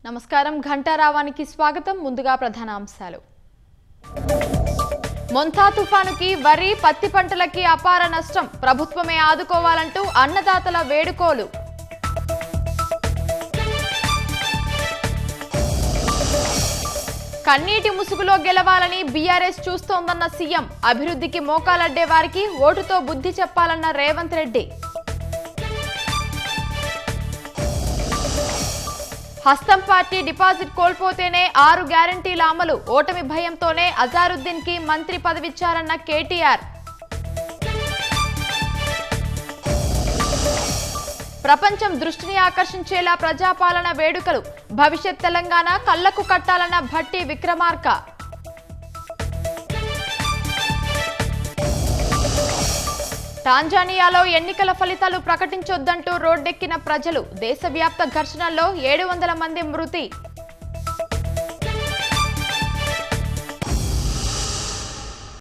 నమస్కారం ఘంటారావానికి స్వాగతం. ముందుగా ప్రధాన అంశాలు. మొంతా తుఫానుకి వరి పత్తి పంటలకి అపార నష్టం, ప్రభుత్వమే ఆదుకోవాలంటూ అన్నదాతల వేడుకోలు. కన్నీటి ముసుగులో గెలవాలని బీఆర్ఎస్ చూస్తోందన్న సీఎం, అభివృద్ధికి మోకాలడ్డే వారికి ఓటుతో బుద్ధి చెప్పాలన్న రేవంత్ రెడ్డి. హస్తం పార్టీ డిపాజిట్ కోల్పోతేనే 6 గ్యారంటీల అమలు, ఓటమి భయంతోనే అజారుద్దీన్ కి మంత్రి పదవిచ్చారన్న కేటీఆర్. ప్రపంచం దృష్టిని ఆకర్షించేలా ప్రజాపాలన వేడుకలు, భవిష్యత్ తెలంగాణ కళ్లకు కట్టాలన్న భట్టి విక్రమార్క. టాంజానియాలో ఎన్నికల ఫలితాలు ప్రకటించొద్దంటూ రోడ్డెక్కిన ప్రజలు, దేశవ్యాప్త ఘర్షణల్లో 700 మంది మృతి.